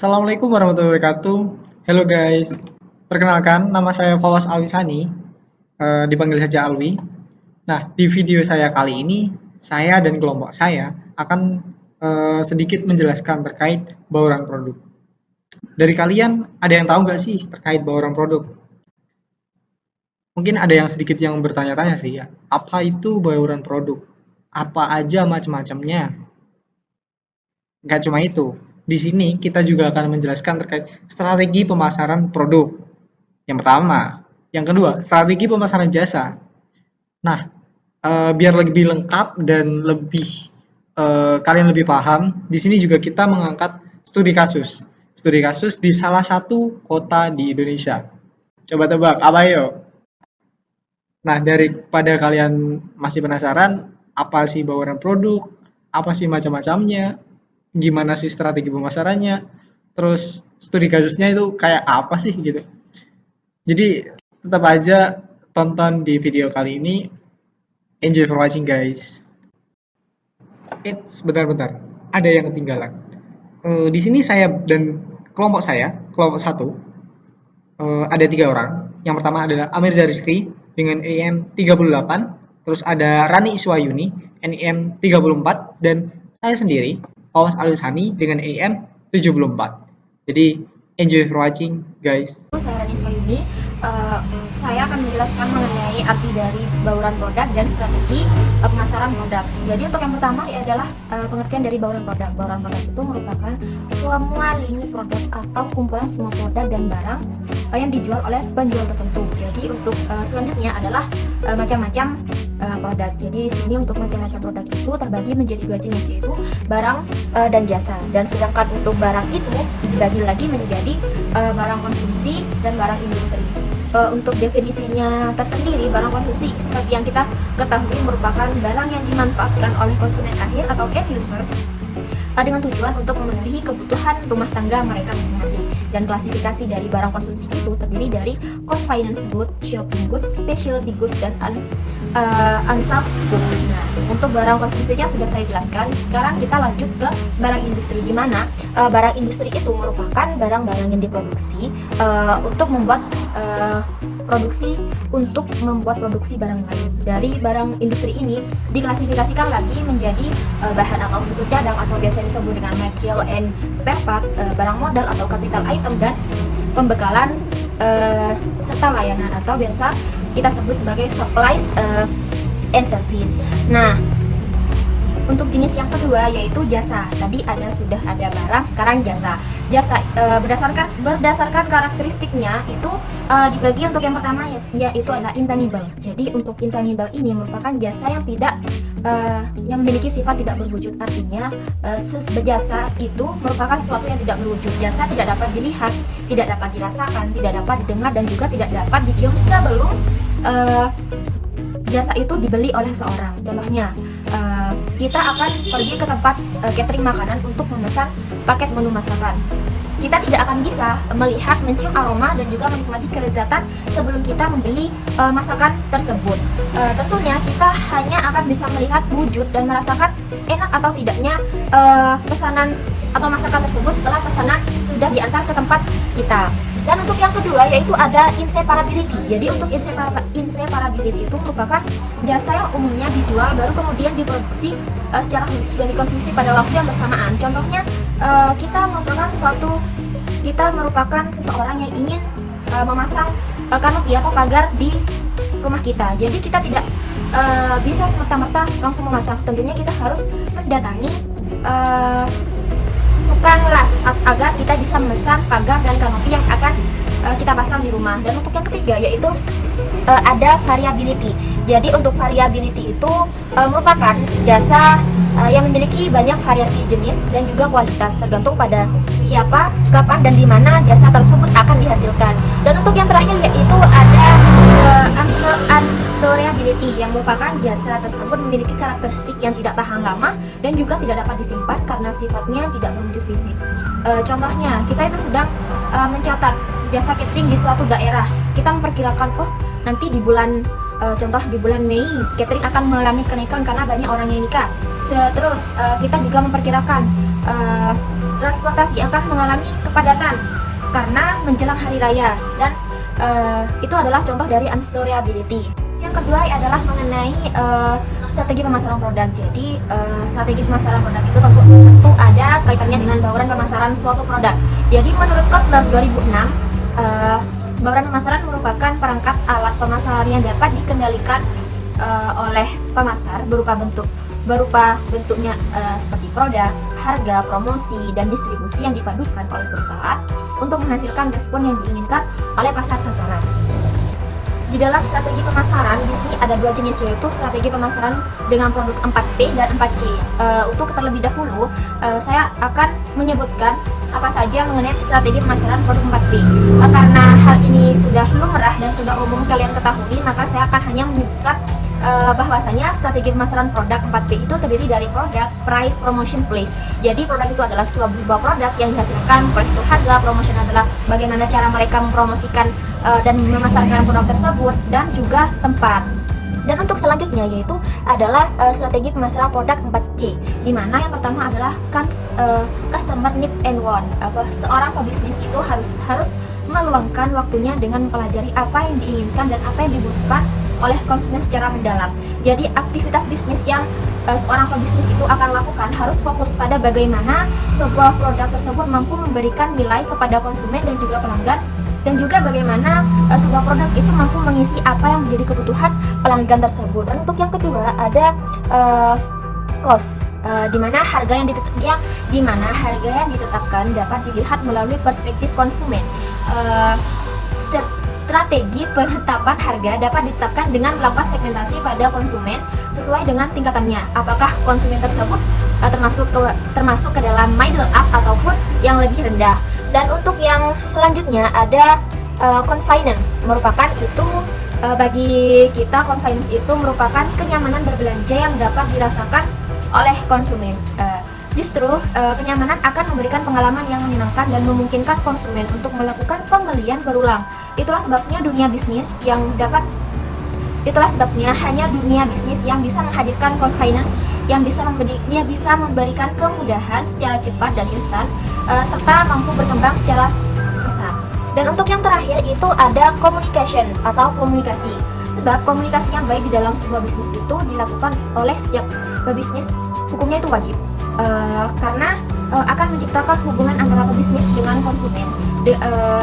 Assalamualaikum warahmatullahi wabarakatuh. Hello guys, perkenalkan nama saya Fawas Alwisani, dipanggil saja Alwi. Nah, di video saya kali ini, saya dan kelompok saya akan sedikit menjelaskan terkait bauran produk. Dari kalian, ada yang tahu nggak sih terkait bauran produk? Mungkin ada yang sedikit yang bertanya-tanya sih ya, apa itu bauran produk? Apa aja macam-macamnya? Nggak cuma itu, di sini kita juga akan menjelaskan terkait strategi pemasaran produk. Yang pertama, yang kedua, strategi pemasaran jasa. Nah, biar lebih lengkap dan lebih kalian lebih paham, di sini juga kita mengangkat studi kasus. Studi kasus di salah satu kota di Indonesia. Coba tebak, apa yuk? Nah, daripada kalian masih penasaran, apa sih bauran produk, apa sih macam-macamnya, gimana sih strategi pemasarannya, terus studi kasusnya itu kayak apa sih gitu. Jadi tetap aja tonton di video kali ini. Enjoy for watching guys. Bentar-bentar, ada yang ketinggalan. Di sini saya dan kelompok satu, ada 3 orang. Yang pertama adalah Amir Zariskri dengan EM 38, terus ada Rani Iswayuni NIM 34, dan saya sendiri Fawas Alusani dengan EM 74. Jadi enjoy for watching guys. Saya Rani Iswayuni, saya akan menjelaskan mengenai arti dari bauran produk dan strategi pemasaran produk. Jadi untuk yang pertama adalah pengertian dari bauran produk. Bauran produk itu merupakan semua lini produk atau kumpulan semua produk dan barang yang dijual oleh penjual tertentu. Jadi untuk selanjutnya adalah macam-macam produk. Jadi di sini untuk macam-macam produk itu terbagi menjadi 2 jenis, yaitu barang dan jasa. Dan sedangkan untuk barang itu dibagi lagi menjadi barang konsumsi dan barang industri. Untuk definisinya tersendiri, barang konsumsi seperti yang kita ketahui merupakan barang yang dimanfaatkan oleh konsumen akhir atau end user dengan tujuan untuk memenuhi kebutuhan rumah tangga mereka masing-masing. Dan klasifikasi dari barang konsumsi itu terdiri dari convenience goods, shopping goods, specialty goods, dan unsold goods. Nah, untuk barang konsumsinya sudah saya jelaskan. Sekarang kita lanjut ke barang industri, di mana barang industri itu merupakan barang-barang yang diproduksi untuk membuat produksi barang lain. Dari barang industri ini diklasifikasikan lagi menjadi bahan atau suku cadang atau biasa disebut dengan material and spare part, barang modal atau capital item, dan pembekalan serta layanan atau biasa kita sebut sebagai supplies and service. Nah, untuk jenis yang kedua yaitu jasa. Tadi sudah ada barang, sekarang jasa. Jasa berdasarkan karakteristiknya itu dibagi untuk yang pertama yaitu adalah intangible. Jadi untuk intangible ini merupakan jasa yang tidak yang memiliki sifat tidak berwujud. Artinya jasa itu merupakan sesuatu yang tidak berwujud. Jasa tidak dapat dilihat, tidak dapat dirasakan, tidak dapat didengar, dan juga tidak dapat dicium sebelum jasa itu dibeli oleh seorang. Contohnya, kita akan pergi ke tempat catering makanan untuk memesan paket menu masakan. Kita tidak akan bisa melihat, mencium aroma, dan juga menikmati kelezatan sebelum kita membeli masakan tersebut. Tentunya kita hanya akan bisa melihat wujud dan merasakan enak atau tidaknya pesanan atau masakan tersebut setelah pesanan sudah diantar ke tempat kita. Dan untuk yang kedua yaitu ada inseparability. Jadi untuk inseparability itu merupakan jasa yang umumnya dijual baru kemudian diproduksi secara khusus dan dikonsumsi pada waktu yang bersamaan. Contohnya kita merupakan seseorang yang ingin memasang kanopi atau pagar di rumah kita. Jadi kita tidak bisa serta-merta langsung memasang. Tentunya kita harus mendatangi tukang las agar kita bisa memesan pagar dan kanopi yang akan kita pasang di rumah. Dan untuk yang ketiga yaitu ada variability. Jadi untuk variability itu merupakan jasa yang memiliki banyak variasi jenis dan juga kualitas tergantung pada siapa, kapan, dan di mana jasa tersebut akan dihasilkan. Dan untuk yang terakhir yaitu ada unstorability, yang merupakan jasa tersebut memiliki karakteristik yang tidak tahan lama dan juga tidak dapat disimpan karena sifatnya tidak berwujud fisik. Contohnya, kita itu sedang mencatat jasa catering di suatu daerah. Kita memperkirakan, nanti di bulan Mei catering akan mengalami kenaikan karena banyak orang yang nikah. Terus kita juga memperkirakan transportasi akan mengalami kepadatan karena menjelang hari raya, dan itu adalah contoh dari unstoreability. Yang kedua adalah mengenai strategi pemasaran produk. Jadi strategi pemasaran produk itu tentu ada kaitannya dengan bauran pemasaran suatu produk. Jadi menurut Kotler 2006, bauran pemasaran merupakan perangkat alat pemasaran yang dapat dikendalikan oleh pemasar berupa bentuknya seperti produk, harga, promosi, dan distribusi yang dipadukan oleh perusahaan untuk menghasilkan respon yang diinginkan oleh pasar sasaran. Di dalam strategi pemasaran, di sini ada dua jenis, yaitu strategi pemasaran dengan produk 4P dan 4C. Untuk terlebih dahulu, saya akan menyebutkan apa saja mengenai strategi pemasaran produk 4P. Karena hal ini sudah lumrah dan sudah umum kalian ketahui, maka saya akan hanya menyebutkan bahwasanya strategi pemasaran produk 4P itu terdiri dari produk, price, promotion, place. Jadi produk itu adalah sebuah produk yang dihasilkan, place itu harga, promotion adalah bagaimana cara mereka mempromosikan dan memasarkan produk tersebut, dan juga tempat. Dan untuk selanjutnya yaitu adalah strategi pemasaran produk 4C, di mana yang pertama adalah customer need and want. Seorang pebisnis itu harus meluangkan waktunya dengan mempelajari apa yang diinginkan dan apa yang dibutuhkan oleh konsumen secara mendalam. Jadi aktivitas bisnis yang seorang pebisnis itu akan lakukan harus fokus pada bagaimana sebuah produk tersebut mampu memberikan nilai kepada konsumen dan juga pelanggan, dan juga bagaimana sebuah produk itu mampu mengisi apa yang menjadi kebutuhan pelanggan tersebut. Dan untuk yang kedua ada cost, di mana harga yang ditetapkan dapat dilihat melalui perspektif konsumen. Strategi penetapan harga dapat ditetapkan dengan melakukan segmentasi pada konsumen sesuai dengan tingkatannya. Apakah konsumen tersebut termasuk ke dalam middle up ataupun yang lebih rendah. Dan untuk yang selanjutnya ada convenience, merupakan itu bagi kita convenience itu merupakan kenyamanan berbelanja yang dapat dirasakan oleh konsumen. Justru kenyamanan akan memberikan pengalaman yang menyenangkan dan memungkinkan konsumen untuk melakukan pembelian berulang. Itulah sebabnya hanya dunia bisnis yang bisa menghadirkan convenience, yang bisa memberikan kemudahan secara cepat dan instan, serta mampu berkembang secara pesat. Dan untuk yang terakhir itu ada communication atau komunikasi. Sebab komunikasi yang baik di dalam sebuah bisnis itu dilakukan oleh setiap pebisnis, hukumnya itu wajib. Karena akan menciptakan hubungan antara pebisnis dengan konsumen,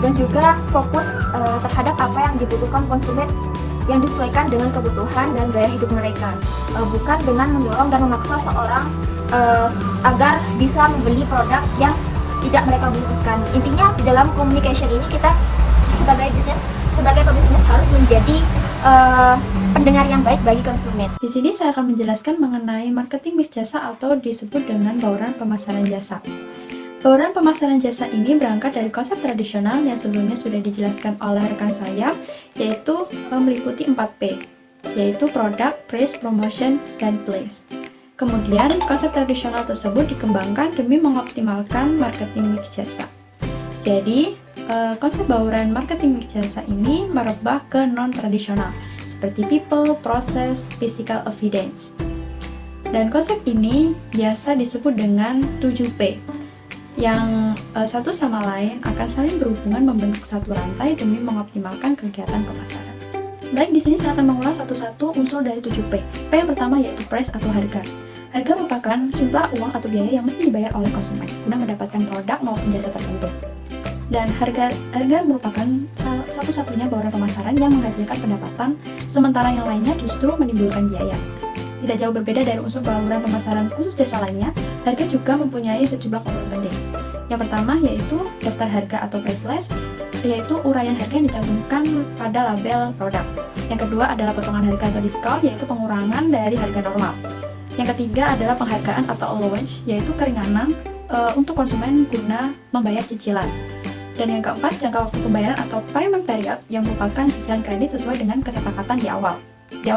dan juga fokus terhadap apa yang dibutuhkan konsumen yang disesuaikan dengan kebutuhan dan gaya hidup mereka, bukan dengan mendorong dan memaksa seorang agar bisa membeli produk yang tidak mereka butuhkan. Intinya di dalam communication ini kita sebagai pebisnis harus menjadi pendengar yang baik bagi konsumen. Di sini saya akan menjelaskan mengenai marketing mix jasa atau disebut dengan bauran pemasaran jasa. Bauran pemasaran jasa ini berangkat dari konsep tradisional yang sebelumnya sudah dijelaskan oleh rekan saya, yaitu meliputi 4P, yaitu product, price, promotion, dan place. Kemudian konsep tradisional tersebut dikembangkan demi mengoptimalkan marketing mix jasa. Jadi konsep bauran marketing mix jasa ini merebah ke non-tradisional seperti people, process, physical evidence. Dan konsep ini biasa disebut dengan 7P, yang satu sama lain akan saling berhubungan membentuk satu rantai demi mengoptimalkan kegiatan pemasaran. Baik, di sini saya akan mengulas satu-satu unsur dari 7P. P yang pertama yaitu price atau harga. Harga merupakan jumlah uang atau biaya yang mesti dibayar oleh konsumen guna mendapatkan produk maupun jasa tertentu. Dan harga merupakan satu-satunya bauran pemasaran yang menghasilkan pendapatan, sementara yang lainnya justru menimbulkan biaya. Tidak jauh berbeda dari unsur bauran pemasaran khusus jasa lainnya, harga juga mempunyai sejumlah komponen penting. Yang pertama yaitu daftar harga atau price list, yaitu uraian harga yang dicantumkan pada label produk. Yang kedua adalah potongan harga atau diskon, yaitu pengurangan dari harga normal. Yang ketiga adalah penghargaan atau allowance, yaitu keringanan untuk konsumen guna membayar cicilan. Dan yang keempat, jangka waktu pembayaran atau payment period, yang merupakan cicilan kredit sesuai dengan kesepakatan di awal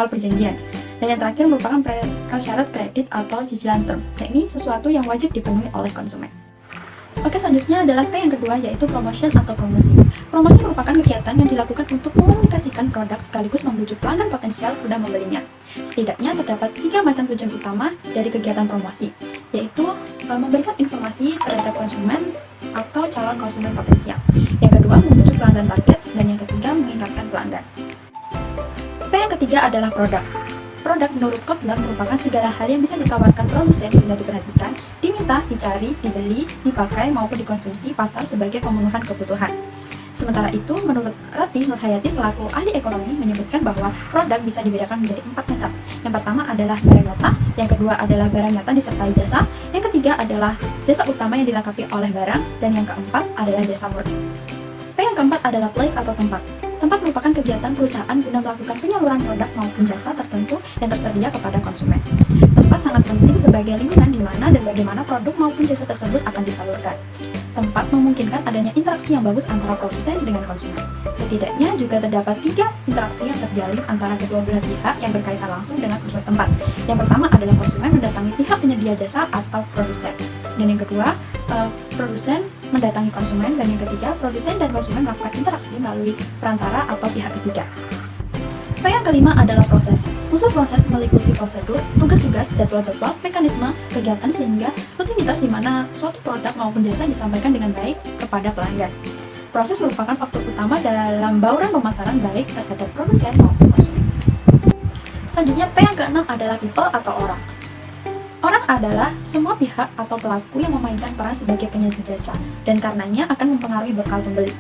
perjanjian. Dan yang terakhir merupakan prasyarat kredit atau cicilan term. Nah, ini sesuatu yang wajib dipenuhi oleh konsumen. Oke, selanjutnya adalah P yang kedua, yaitu promotion atau promosi. Promosi merupakan kegiatan yang dilakukan untuk mengkomunikasikan produk sekaligus membujuk pelanggan potensial guna membelinya. Setidaknya terdapat 3 macam tujuan utama dari kegiatan promosi. yaitu memberikan informasi terhadap konsumen atau calon konsumen potensial. Yang kedua, membujuk pelanggan target, dan yang ketiga, mengingatkan pelanggan. P yang ketiga adalah produk. Produk menurut Kotler merupakan segala hal yang bisa ditawarkan produsen bila diperhatikan, diminta, dicari, dibeli, dipakai, maupun dikonsumsi pasar sebagai pemenuhan kebutuhan. Sementara itu, menurut Ratih Nurhayati selaku ahli ekonomi menyebutkan bahwa produk bisa dibedakan menjadi 4 macam. Yang pertama adalah barang nyata, yang kedua adalah barang nyata disertai jasa, yang ketiga adalah jasa utama yang dilengkapi oleh barang, dan yang keempat adalah jasa murni. P yang keempat adalah place atau tempat. Tempat merupakan kegiatan perusahaan guna melakukan penyaluran produk maupun jasa tertentu yang tersedia kepada konsumen. Tempat sangat penting sebagai lingkungan di mana dan bagaimana produk maupun jasa tersebut akan disalurkan. Tempat memungkinkan adanya interaksi yang bagus antara produsen dengan konsumen. Setidaknya juga terdapat 3 interaksi yang terjalin antara kedua belah pihak yang berkaitan langsung dengan unsur tempat. Yang pertama adalah konsumen mendatangi pihak penyedia jasa atau produsen. Dan yang kedua, produsen mendatangi konsumen, dan yang ketiga, produsen dan konsumen melakukan interaksi melalui perantara atau pihak ketiga. P yang kelima adalah proses. Unsur proses meliputi prosedur, tugas-tugas, jadwal-jadwal, mekanisme, kegiatan sehingga rutinitas di mana suatu produk maupun jasa disampaikan dengan baik kepada pelanggan. Proses merupakan faktor utama dalam bauran pemasaran baik terhadap produsen maupun konsumen. Selanjutnya, P yang keenam adalah people atau orang. Orang adalah semua pihak atau pelaku yang memainkan peran sebagai penyedia jasa dan karenanya akan mempengaruhi bekal pembeli.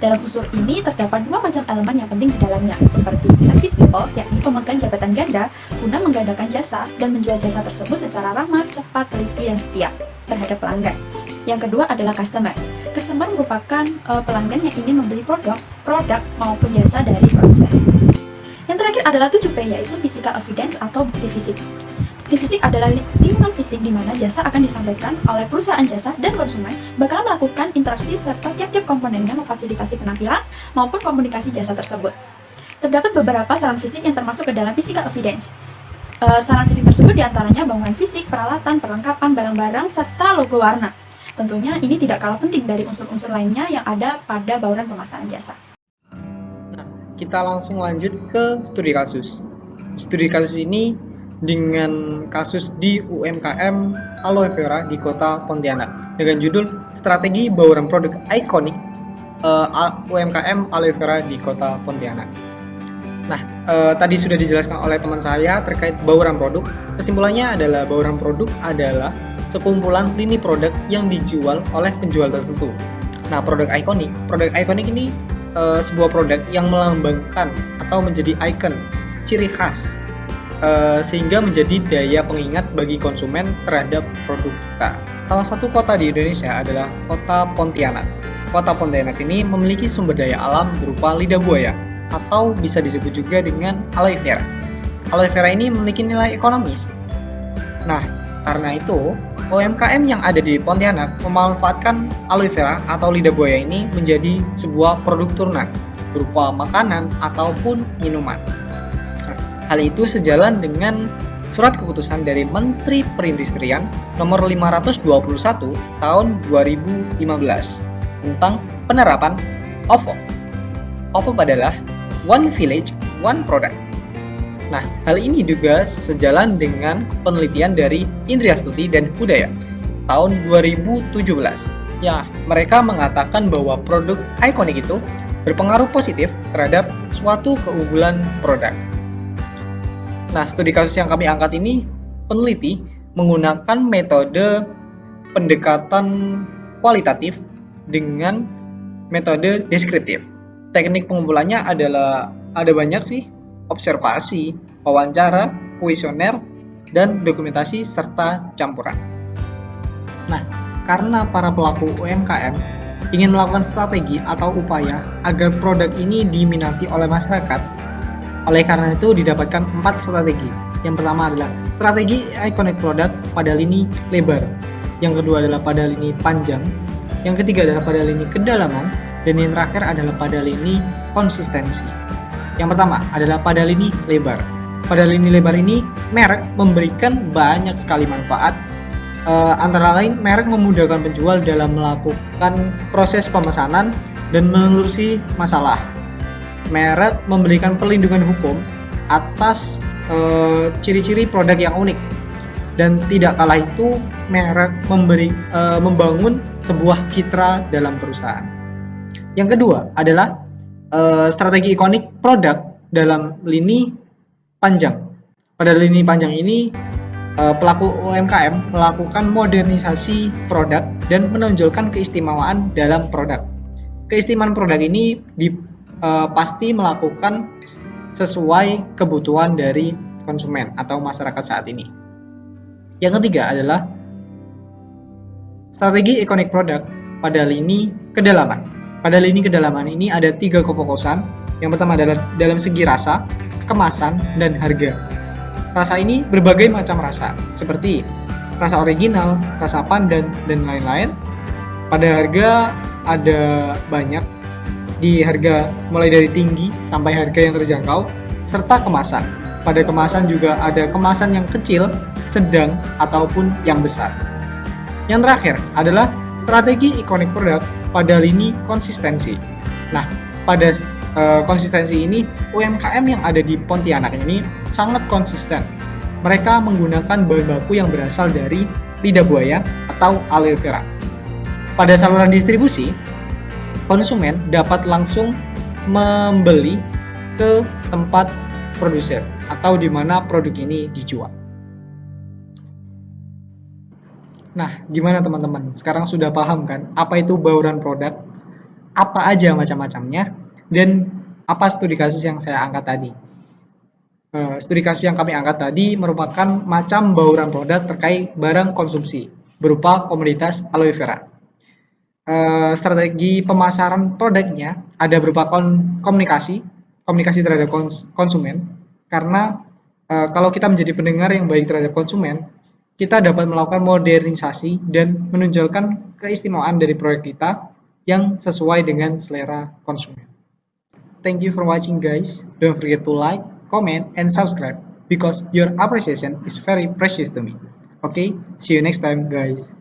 Dalam unsur ini terdapat 2 macam elemen yang penting di dalamnya, seperti service people, yakni pemegang jabatan ganda guna menggandakan jasa dan menjual jasa tersebut secara ramah, cepat, teliti, dan setia terhadap pelanggan. Yang kedua adalah customer. Customer merupakan pelanggan yang ingin membeli produk maupun jasa dari produsen. Yang terakhir adalah 7P, yaitu physical evidence atau bukti fisik. Bukti fisik adalah lingkungan fisik di mana jasa akan disampaikan oleh perusahaan jasa dan konsumen bakal melakukan interaksi serta tiap-tiap komponennya memfasilitasi penampilan maupun komunikasi jasa tersebut. Terdapat beberapa saran fisik yang termasuk ke dalam physical evidence. Saran fisik tersebut diantaranya bangunan fisik, peralatan, perlengkapan, barang-barang, serta logo warna. Tentunya ini tidak kalah penting dari unsur-unsur lainnya yang ada pada bauran pemasaran jasa. Nah, kita langsung lanjut ke studi kasus. Studi kasus ini dengan kasus di UMKM Aloe Vera di Kota Pontianak dengan judul Strategi Bauran Produk Ikonik UMKM Aloe Vera di Kota Pontianak. Nah, tadi sudah dijelaskan oleh teman saya terkait bauran produk. Kesimpulannya adalah bauran produk adalah sekumpulan lini produk yang dijual oleh penjual tertentu. Nah, produk ikonik ini sebuah produk yang melambangkan atau menjadi ikon, ciri khas sehingga menjadi daya pengingat bagi konsumen terhadap produk kita. Salah satu kota di Indonesia adalah Kota Pontianak. Kota Pontianak ini memiliki sumber daya alam berupa lidah buaya atau bisa disebut juga dengan aloe vera. Aloe vera ini memiliki nilai ekonomis. Nah, karena itu UMKM yang ada di Pontianak memanfaatkan aloe vera atau lidah buaya ini menjadi sebuah produk turunan berupa makanan ataupun minuman. Hal itu sejalan dengan surat keputusan dari Menteri Perindustrian nomor 521 tahun 2015 tentang penerapan OVO. OVO adalah One Village, One Product. Nah, hal ini juga sejalan dengan penelitian dari Indriastuti dan Hudaya tahun 2017. Ya, mereka mengatakan bahwa produk ikonik itu berpengaruh positif terhadap suatu keunggulan produk. Nah, studi kasus yang kami angkat ini, peneliti menggunakan metode pendekatan kualitatif dengan metode deskriptif. Teknik pengumpulannya adalah ada banyak sih, observasi, wawancara, kuesioner, dan dokumentasi serta campuran. Nah, karena para pelaku UMKM ingin melakukan strategi atau upaya agar produk ini diminati oleh masyarakat, oleh karena itu didapatkan 4 strategi. Yang pertama adalah strategi iconic product pada lini lebar. Yang kedua adalah pada lini panjang. Yang ketiga adalah pada lini kedalaman. Dan yang terakhir adalah pada lini konsistensi. Yang pertama adalah pada lini lebar. Pada lini lebar ini, merek memberikan banyak sekali manfaat. Antara lain, merek memudahkan penjual dalam melakukan proses pemesanan dan menelusuri masalah. Merek memberikan perlindungan hukum atas ciri-ciri produk yang unik, dan tidak kalah itu merek, membangun sebuah citra dalam perusahaan. Yang kedua adalah strategi ikonik produk dalam lini panjang. Pada lini panjang ini, pelaku UMKM melakukan modernisasi produk dan menonjolkan keistimewaan dalam produk. Keistimewaan produk ini pasti melakukan sesuai kebutuhan dari konsumen atau masyarakat saat ini. Yang ketiga adalah strategi ikonik produk pada lini kedalaman. Pada lini kedalaman ini ada 3 kefokusan. Yang pertama adalah dalam segi rasa, kemasan, dan harga. Rasa ini berbagai macam rasa, seperti rasa original, rasa pandan, dan lain-lain. Pada harga ada banyak, di harga mulai dari tinggi sampai harga yang terjangkau, serta kemasan. Pada kemasan juga ada kemasan yang kecil, sedang, ataupun yang besar. Yang terakhir adalah strategi ikonik produk pada lini konsistensi. Nah, pada konsistensi ini, UMKM yang ada di Pontianak ini sangat konsisten. Mereka menggunakan bahan baku yang berasal dari lidah buaya atau aloe vera. Pada saluran distribusi, konsumen dapat langsung membeli ke tempat produsen atau di mana produk ini dijual. Nah, gimana teman-teman? Sekarang sudah paham kan apa itu bauran produk, apa aja macam-macamnya, dan apa studi kasus yang saya angkat tadi. Studi kasus yang kami angkat tadi merupakan macam bauran produk terkait barang konsumsi berupa komoditas aloe vera. Strategi pemasaran produknya ada berupa komunikasi terhadap konsumen, karena kalau kita menjadi pendengar yang baik terhadap konsumen, kita dapat melakukan modernisasi dan menonjolkan keistimewaan dari produk kita yang sesuai dengan selera konsumen. Thank you for watching guys. Don't forget to like, comment, and subscribe because your appreciation is very precious to me. Okay, see you next time guys.